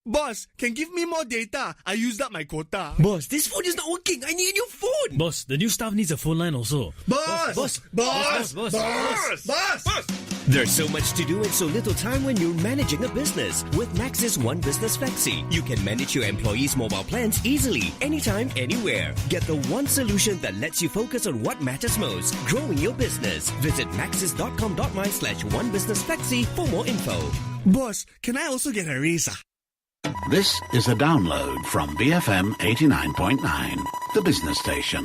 Boss, can give me more data. I used up my quota. Boss, this phone is not working. I need a new phone. Boss, the new staff needs a phone line also. Boss! There's so much to do and so little time when you're managing a business. With Maxis One Business Flexi, you can manage your employees' mobile plans easily, anytime, anywhere. Get the one solution that lets you focus on what matters most, growing your business. Visit maxis.com.my/onebusinessflexi for more info. Boss, can I also get a raise? This is a download from BFM 89.9, the business station.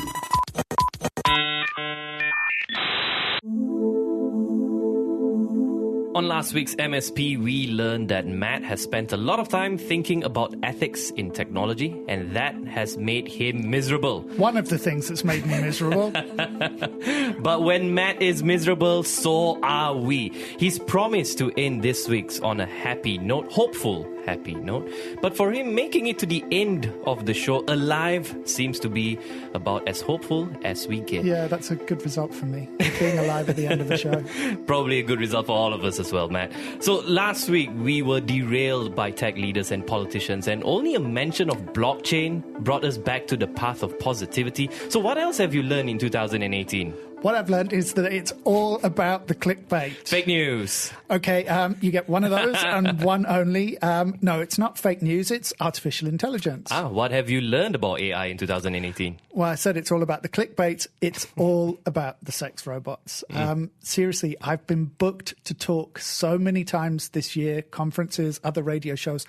On last week's MSP, we learned that Matt has spent a lot of time thinking about ethics in technology, and that has made him miserable. One of the things that's made me miserable. But when Matt is miserable, so are we. He's promised to end this week's on a happy note, hopeful happy note. But for him, making it to the end of the show alive seems to be about as hopeful as we get. Yeah, that's a good result for me, being alive at the end of the show. Probably a good result for all of us as well, Matt. So last week, we were derailed by tech leaders and politicians, and only a mention of blockchain brought us back to the path of positivity. So what else have you learned in 2018? What I've learned is that it's all about the clickbait. Fake news. Okay, you get one of those and one only. No, it's not fake news, it's artificial intelligence. What have you learned about AI in 2018? Well, I said it's all about the clickbait. It's all about the sex robots. Seriously, I've been booked to talk so many times this year, conferences, other radio shows,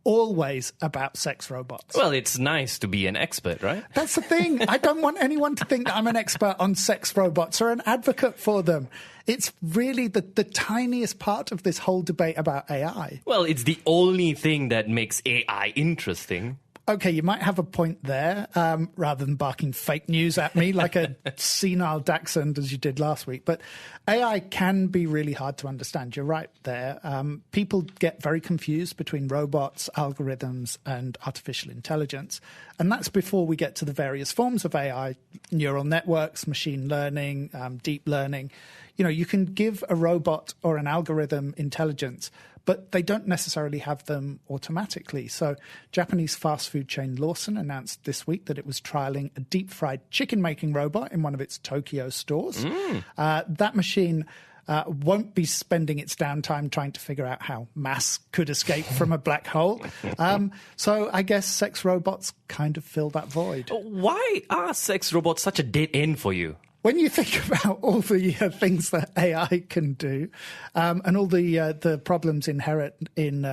always about sex robots. Well, it's nice to be an expert, right? That's the thing. I don't want anyone to think that I'm an expert on sex robots or an advocate for them. It's really the tiniest part of this whole debate about AI. Well, it's the only thing that makes AI interesting. Okay, you might have a point there, rather than barking fake news at me like a senile dachshund as you did last week. But AI can be really hard to understand. You're right there. People get very confused between robots, algorithms, and artificial intelligence. And that's before we get to the various forms of AI, neural networks, machine learning, deep learning. You know, you can give a robot or an algorithm intelligence, but they don't necessarily have them automatically. So Japanese fast food chain Lawson announced this week that it was trialing a deep-fried chicken-making robot in one of its Tokyo stores. That machine won't be spending its downtime trying to figure out how mass could escape from a black hole. So I guess sex robots kind of fill that void. Why are sex robots such a dead end for you? When you think about all the things that AI can do and all the problems inherent in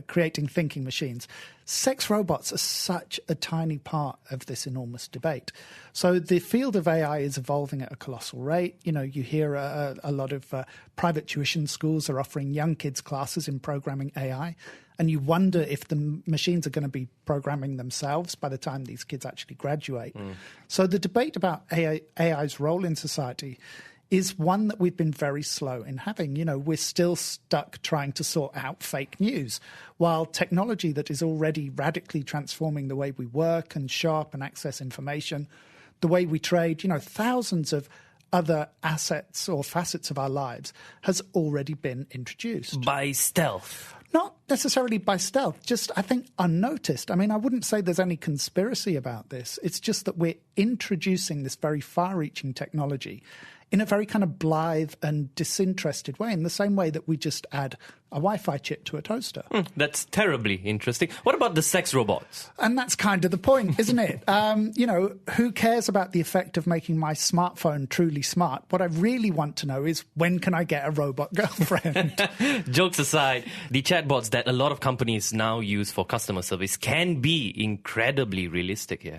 creating thinking machines, sex robots are such a tiny part of this enormous debate. So the field of AI is evolving at a colossal rate. You know, you hear a lot of private tuition schools are offering young kids classes in programming AI. And you wonder if the machines are going to be programming themselves by the time these kids actually graduate. So the debate about AI's role in society is one that we've been very slow in having. You know, we're still stuck trying to sort out fake news, while technology that is already radically transforming the way we work and shop and access information, the way we trade, you know, thousands of other assets or facets of our lives has already been introduced. By stealth. Not necessarily by stealth, just, I think, unnoticed. I mean, I wouldn't say there's any conspiracy about this. It's just that we're introducing this very far-reaching technology in a very kind of blithe and disinterested way, in the same way that we just add a Wi-Fi chip to a toaster. That's terribly interesting. What about the sex robots? And that's kind of the point, isn't it? You know, who cares about the effect of making my smartphone truly smart? What I really want to know is, when can I get a robot girlfriend? Jokes aside, the chatbots that a lot of companies now use for customer service can be incredibly realistic here.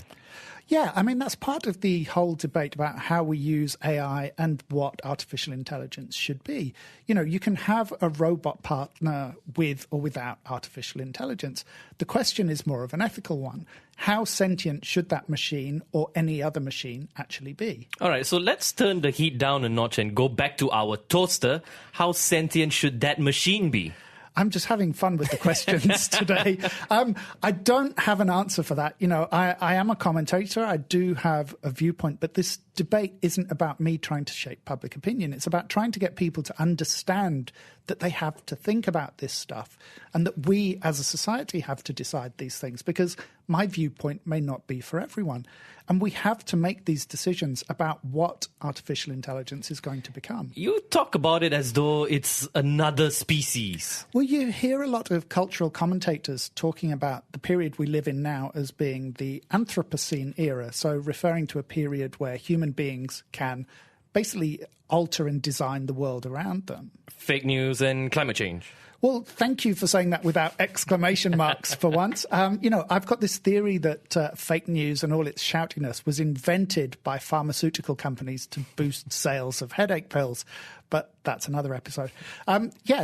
Yeah, I mean, that's part of the whole debate about how we use AI and what artificial intelligence should be. You know, you can have a robot partner with or without artificial intelligence. The question is more of an ethical one. How sentient should that machine or any other machine actually be? All right, so let's turn the heat down a notch and go back to our toaster. How sentient should that machine be? I'm just having fun with the questions today. I don't have an answer for that. You know, I am a commentator. I do have a viewpoint, but this debate isn't about me trying to shape public opinion. It's about trying to get people to understand that they have to think about this stuff and that we as a society have to decide these things, because my viewpoint may not be for everyone. And we have to make these decisions about what artificial intelligence is going to become. You talk about it as though it's another species. Well, you hear a lot of cultural commentators talking about the period we live in now as being the Anthropocene era, so referring to a period where human beings can basically alter and design the world around them. Fake news and climate change. Well, thank you for saying that without exclamation marks for once. I've got this theory that fake news and all its shoutiness was invented by pharmaceutical companies to boost sales of headache pills. But that's another episode.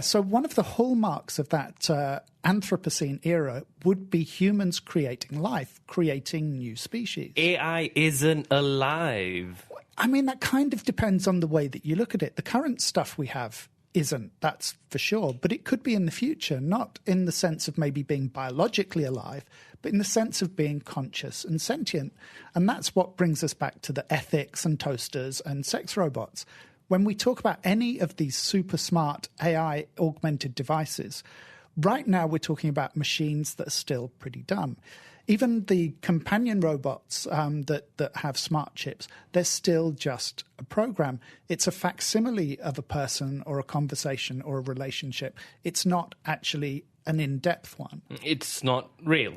So one of the hallmarks of that Anthropocene era would be humans creating life, creating new species. AI isn't alive. I mean, that kind of depends on the way that you look at it. The current stuff we have isn't, that's for sure, but it could be in the future, not in the sense of maybe being biologically alive, but in the sense of being conscious and sentient. And that's what brings us back to the ethics and toasters and sex robots. When we talk about any of these super smart AI augmented devices, right now we're talking about machines that are still pretty dumb. Even the companion robots that have smart chips, they're still just a program. It's a facsimile of a person or a conversation or a relationship. It's not actually an in-depth one. It's not real.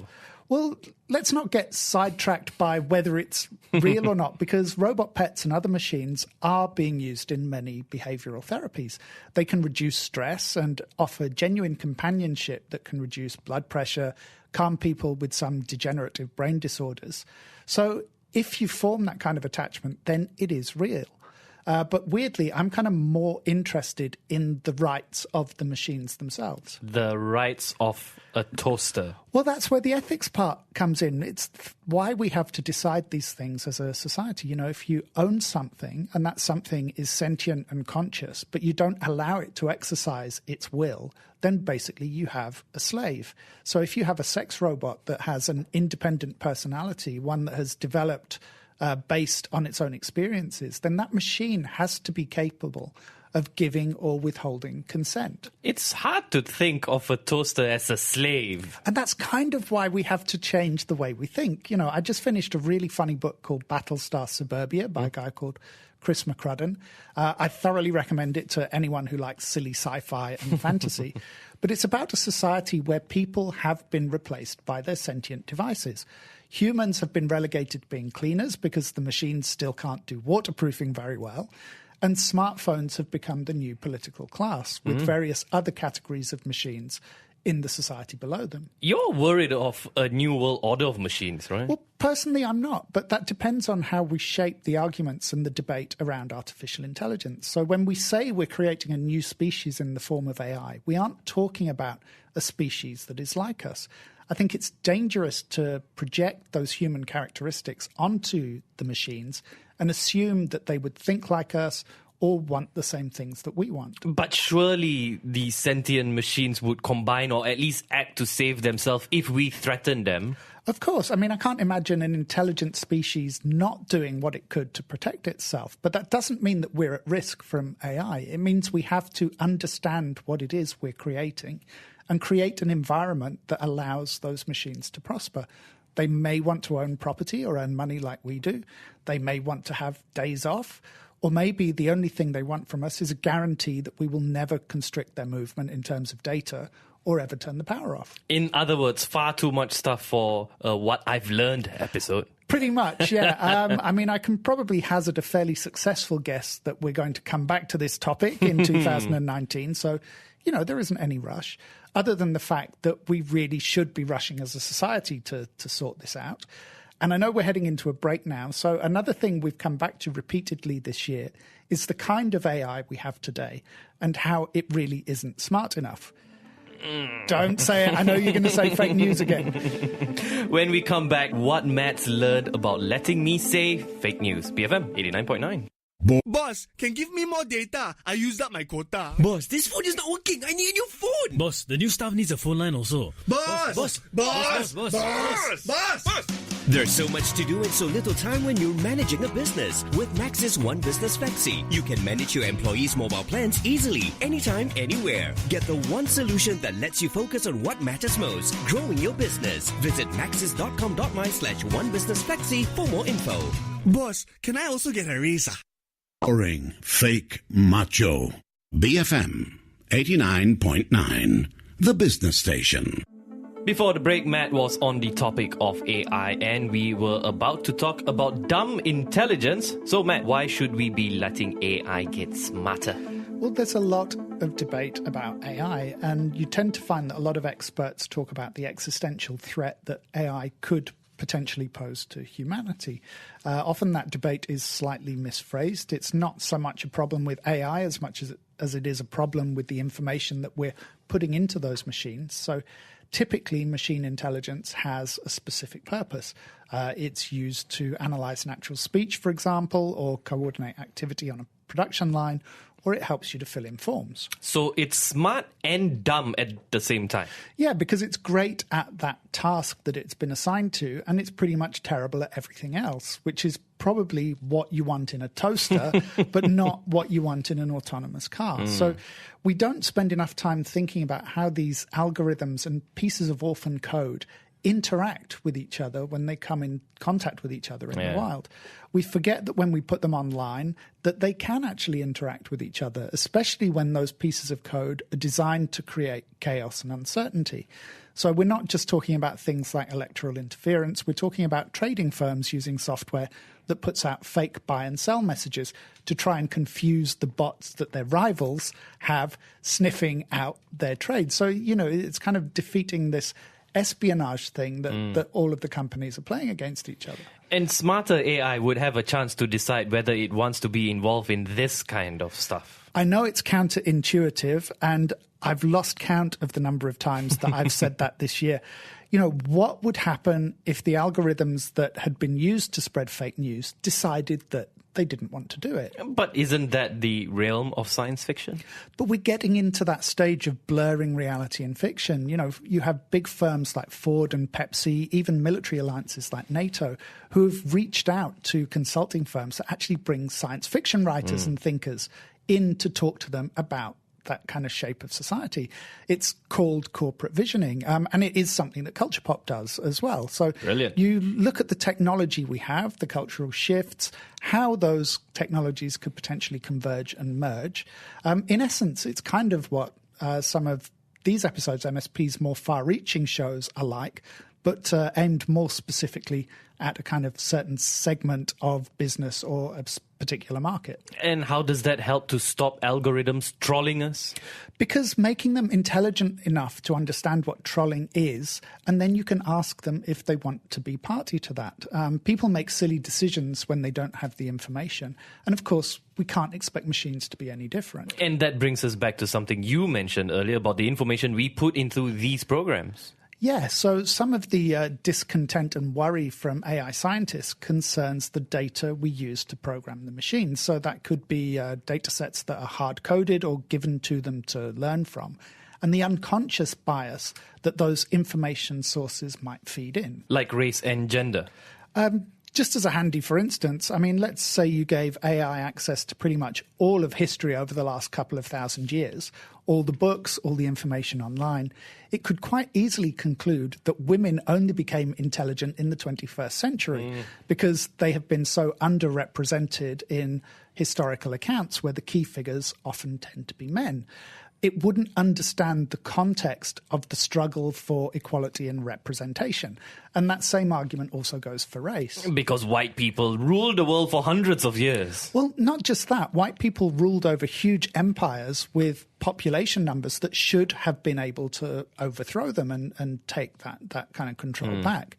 Well, let's not get sidetracked by whether it's real or not, because robot pets and other machines are being used in many behavioral therapies. They can reduce stress and offer genuine companionship that can reduce blood pressure, calm people with some degenerative brain disorders. So if you form that kind of attachment, then it is real. But weirdly, I'm kind of more interested in the rights of the machines themselves. The rights of a toaster. Well, that's where the ethics part comes in. It's why we have to decide these things as a society. You know, if you own something and that something is sentient and conscious, but you don't allow it to exercise its will, then basically you have a slave. So if you have a sex robot that has an independent personality, one that has developed based on its own experiences, then that machine has to be capable of giving or withholding consent. It's hard to think of a toaster as a slave. And that's kind of why we have to change the way we think. You know, I just finished a really funny book called Battlestar Suburbia by a guy called Chris McCrudden. I thoroughly recommend it to anyone who likes silly sci-fi and fantasy. But it's about a society where people have been replaced by their sentient devices. Humans have been relegated to being cleaners because the machines still can't do waterproofing very well. And smartphones have become the new political class, with various other categories of machines in the society below them. You're worried of a new world order of machines, right? Well, personally, I'm not, but that depends on how we shape the arguments and the debate around artificial intelligence. So when we say we're creating a new species in the form of AI, we aren't talking about a species that is like us. I think it's dangerous to project those human characteristics onto the machines and assume that they would think like us or want the same things that we want. But surely the sentient machines would combine or at least act to save themselves if we threaten them. Of course. I mean, I can't imagine an intelligent species not doing what it could to protect itself. But that doesn't mean that we're at risk from AI. It means we have to understand what it is we're creating and create an environment that allows those machines to prosper. They may want to own property or earn money like we do. They may want to have days off. Or maybe the only thing they want from us is a guarantee that we will never constrict their movement in terms of data or ever turn the power off. In other words, far too much stuff for What I've Learned episode. Pretty much, yeah. I mean, I can probably hazard a fairly successful guess that we're going to come back to this topic in 2019. So, you know, there isn't any rush, other than the fact that we really should be rushing as a society to sort this out. And I know we're heading into a break now. So another thing we've come back to repeatedly this year is the kind of AI we have today and how it really isn't smart enough. Don't say it. I know you're going to say fake news again. When we come back, what Matt's learned about letting me say fake news. BFM 89.9. Boss, can give me more data. I used up my quota. Boss, this phone is not working. I need a new phone. Boss, the new staff needs a phone line also. Boss! Boss! Boss! Boss! Boss! Boss! Boss! There's so much to do and so little time when you're managing a business. With Maxis One Business Flexi, you can manage your employees' mobile plans easily, anytime, anywhere. Get the one solution that lets you focus on what matters most, growing your business. Visit maxis.com.my/onebusinessflexi for more info. Boss, can I also get a raise? Boring, fake, macho. BFM 89.9, the business station. Before the break, Matt was on the topic of AI, and we were about to talk about dumb intelligence. So, Matt, why should we be letting AI get smarter? Well, there's a lot of debate about AI, and you tend to find that a lot of experts talk about the existential threat that AI could potentially pose to humanity. Often that debate is slightly misphrased. It's not so much a problem with AI as much as it is a problem with the information that we're putting into those machines. So typically, machine intelligence has a specific purpose. It's used to analyze natural speech, for example, or coordinate activity on a production line, or it helps you to fill in forms. So it's smart and dumb at the same time. Yeah, because it's great at that task that it's been assigned to, and it's pretty much terrible at everything else, which is probably what you want in a toaster, but not what you want in an autonomous car. So we don't spend enough time thinking about how these algorithms and pieces of orphan code interact with each other when they come in contact with each other in the wild. We forget that when we put them online, that they can actually interact with each other, especially when those pieces of code are designed to create chaos and uncertainty. So we're not just talking about things like electoral interference. We're talking about trading firms using software that puts out fake buy and sell messages to try and confuse the bots that their rivals have sniffing out their trade. So, it's kind of defeating this espionage thing that all of the companies are playing against each other. And smarter AI would have a chance to decide whether it wants to be involved in this kind of stuff. I know it's counterintuitive, and I've lost count of the number of times that I've said that this year. What would happen if the algorithms that had been used to spread fake news decided that they didn't want to do it? But isn't that the realm of science fiction? But we're getting into that stage of blurring reality and fiction. You have big firms like Ford and Pepsi, even military alliances like NATO, who have reached out to consulting firms that actually bring science fiction writers and thinkers in to talk to them about that kind of shape of society. It's called corporate visioning, and it is something that Culture Pop does as well. So Brilliant. You look at the technology we have, the cultural shifts, how those technologies could potentially converge and merge. In essence, it's kind of what some of these episodes, MSP's more far-reaching shows, are like, but aimed more specifically at a kind of certain segment of business or a particular market. And how does that help to stop algorithms trolling us? Because making them intelligent enough to understand what trolling is, and then you can ask them if they want to be party to that. People make silly decisions when they don't have the information. And of course, we can't expect machines to be any different. And that brings us back to something you mentioned earlier about the information we put into these programs. Yeah, so some of the discontent and worry from AI scientists concerns the data we use to program the machines. So that could be data sets that are hard-coded or given to them to learn from, and the unconscious bias that those information sources might feed in. Like race and gender. Just as a handy for instance, let's say you gave AI access to pretty much all of history over the last couple of thousand years, all the books, all the information online. It could quite easily conclude that women only became intelligent in the 21st century because they have been so underrepresented in historical accounts where the key figures often tend to be men. It wouldn't understand the context of the struggle for equality and representation. And that same argument also goes for race. Because white people ruled the world for hundreds of years. Well, not just that. White people ruled over huge empires with population numbers that should have been able to overthrow them and take that kind of control back.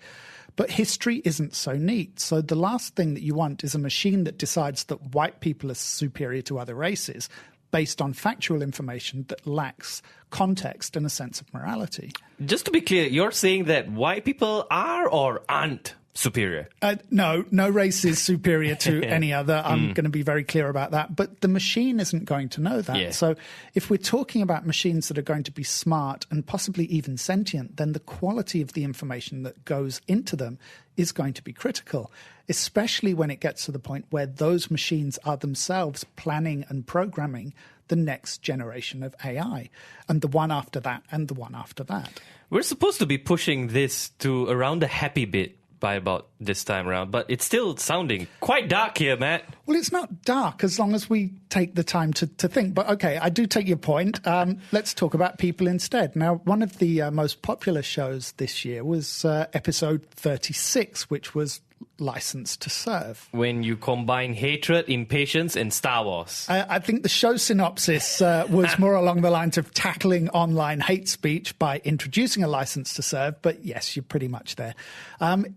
But history isn't so neat. So the last thing that you want is a machine that decides that white people are superior to other races based on factual information that lacks context and a sense of morality. Just to be clear, you're saying that white people are or aren't superior. No race is superior to any other. I'm going to be very clear about that. But the machine isn't going to know that. Yeah. So if we're talking about machines that are going to be smart and possibly even sentient, then the quality of the information that goes into them is going to be critical, especially when it gets to the point where those machines are themselves planning and programming the next generation of AI, and the one after that, and the one after that. We're supposed to be pushing this to around the happy bit by about this time around, but it's still sounding quite dark here, Matt. Well, it's not dark as long as we take the time to think. But okay, I do take your point. Let's talk about people instead. Now, one of the most popular shows this year was episode 36, which was License to Serve. When you combine hatred, impatience, and Star Wars. I think the show synopsis was more along the lines of tackling online hate speech by introducing a license to serve. But yes, you're pretty much there.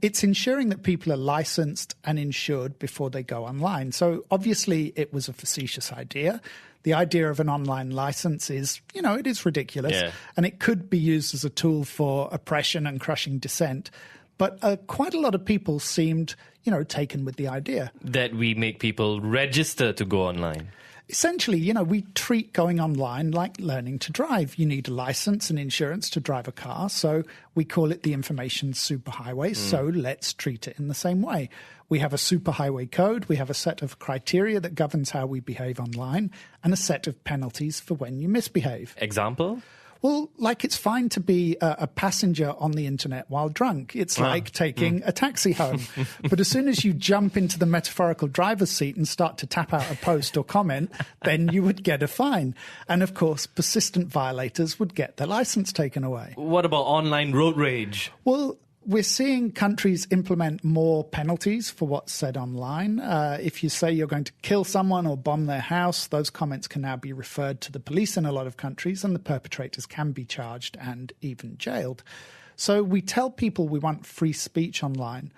It's ensuring that people are licensed and insured before they go online. So obviously it was a facetious idea. The idea of an online license is, it is ridiculous. Yeah. And it could be used as a tool for oppression and crushing dissent. But quite a lot of people seemed, taken with the idea. That we make people register to go online. Essentially, we treat going online like learning to drive. You need a license and insurance to drive a car, so we call it the information superhighway, so let's treat it in the same way. We have a superhighway code, we have a set of criteria that governs how we behave online, and a set of penalties for when you misbehave. Example? Well, like it's fine to be a passenger on the internet while drunk. It's like taking a taxi home. But as soon as you jump into the metaphorical driver's seat and start to tap out a post or comment, then you would get a fine. And of course, persistent violators would get their license taken away. What about online road rage? Well, we're seeing countries implement more penalties for what's said online. If you say you're going to kill someone or bomb their house, those comments can now be referred to the police in a lot of countries, and the perpetrators can be charged and even jailed. So we tell people we want free speech online,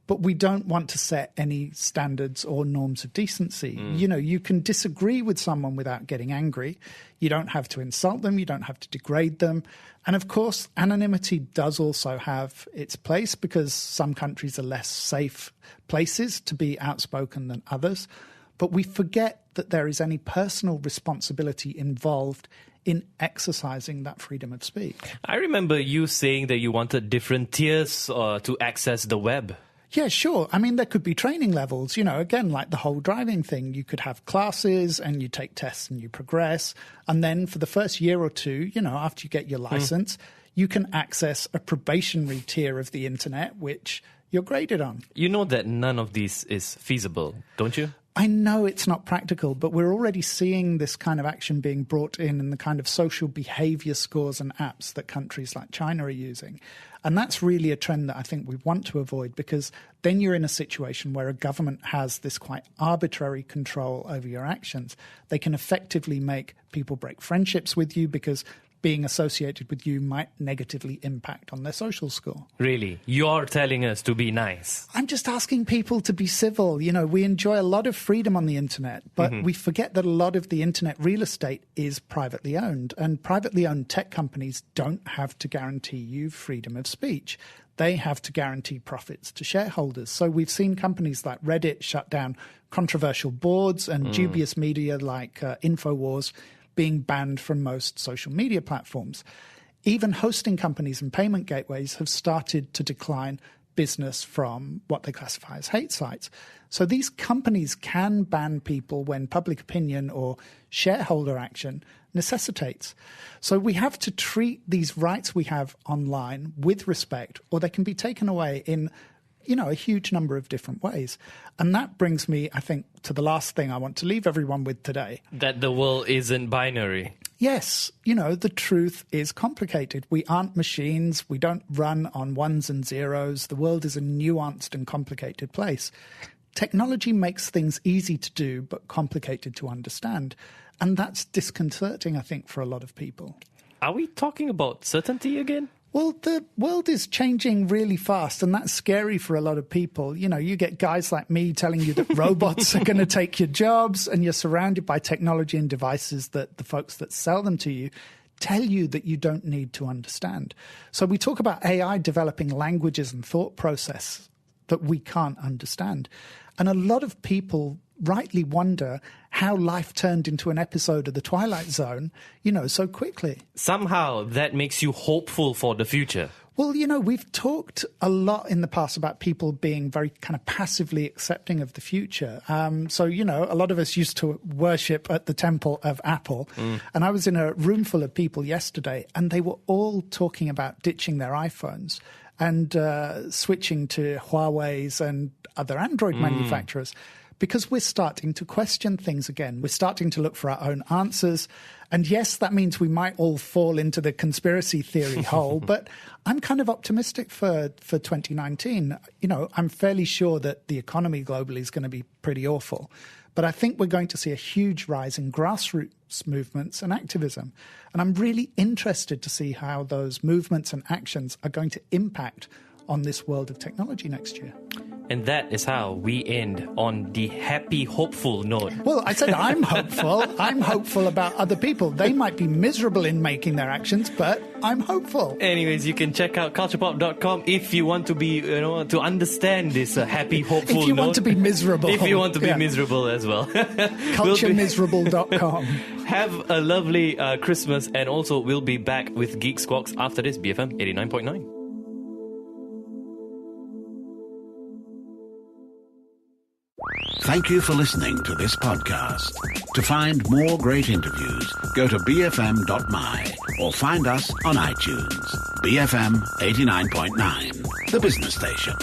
but we don't want to set any standards or norms of decency. You can disagree with someone without getting angry. You don't have to insult them. You don't have to degrade them. And of course, anonymity does also have its place because some countries are less safe places to be outspoken than others. But we forget that there is any personal responsibility involved in exercising that freedom of speech. I remember you saying that you wanted different tiers to access the web. Yeah, sure. I mean, there could be training levels, again, like the whole driving thing. You could have classes and you take tests and you progress. And then for the first year or two, after you get your license, you can access a probationary tier of the internet, which you're graded on. You know that none of this is feasible, don't you? I know it's not practical, but we're already seeing this kind of action being brought in the kind of social behavior scores and apps that countries like China are using. And that's really a trend that I think we want to avoid, because then you're in a situation where a government has this quite arbitrary control over your actions. They can effectively make people break friendships with you because being associated with you might negatively impact on their social score. Really? You're telling us to be nice? I'm just asking people to be civil. We enjoy a lot of freedom on the internet, but we forget that a lot of the internet real estate is privately owned, and privately owned tech companies don't have to guarantee you freedom of speech. They have to guarantee profits to shareholders. So we've seen companies like Reddit shut down controversial boards and dubious media like InfoWars being banned from most social media platforms. Even hosting companies and payment gateways have started to decline business from what they classify as hate sites. So these companies can ban people when public opinion or shareholder action necessitates. So we have to treat these rights we have online with respect, or they can be taken away in a huge number of different ways. And that brings me, I think, to the last thing I want to leave everyone with today. That the world isn't binary. Yes, the truth is complicated. We aren't machines. We don't run on ones and zeros. The world is a nuanced and complicated place. Technology makes things easy to do, but complicated to understand. And that's disconcerting, I think, for a lot of people. Are we talking about certainty again? Well, the world is changing really fast, and that's scary for a lot of people. You get guys like me telling you that robots are going to take your jobs, and you're surrounded by technology and devices that the folks that sell them to you tell you that you don't need to understand. So we talk about AI developing languages and thought processes that we can't understand. And a lot of people rightly wonder how life turned into an episode of The Twilight Zone, so quickly. Somehow that makes you hopeful for the future. Well, we've talked a lot in the past about people being very kind of passively accepting of the future. So, a lot of us used to worship at the temple of Apple. And I was in a room full of people yesterday, and they were all talking about ditching their iPhones and switching to Huawei's and other Android manufacturers, because we're starting to question things again. We're starting to look for our own answers. And yes, that means we might all fall into the conspiracy theory hole, but I'm kind of optimistic for 2019. I'm fairly sure that the economy globally is going to be pretty awful. But I think we're going to see a huge rise in grassroots movements and activism. And I'm really interested to see how those movements and actions are going to impact on this world of technology next year. And that is how we end on the happy, hopeful note. Well, I said I'm hopeful. I'm hopeful about other people. They might be miserable in making their actions, but I'm hopeful. Anyways, you can check out culturepop.com if you want to be, to understand this happy, hopeful note. If you want to be miserable. If you want to be miserable as well. Culturemiserable.com. Have a lovely Christmas, and also we'll be back with Geek Squawks after this, BFM 89.9. Thank you for listening to this podcast. To find more great interviews, go to bfm.my or find us on iTunes. BFM 89.9, the business station.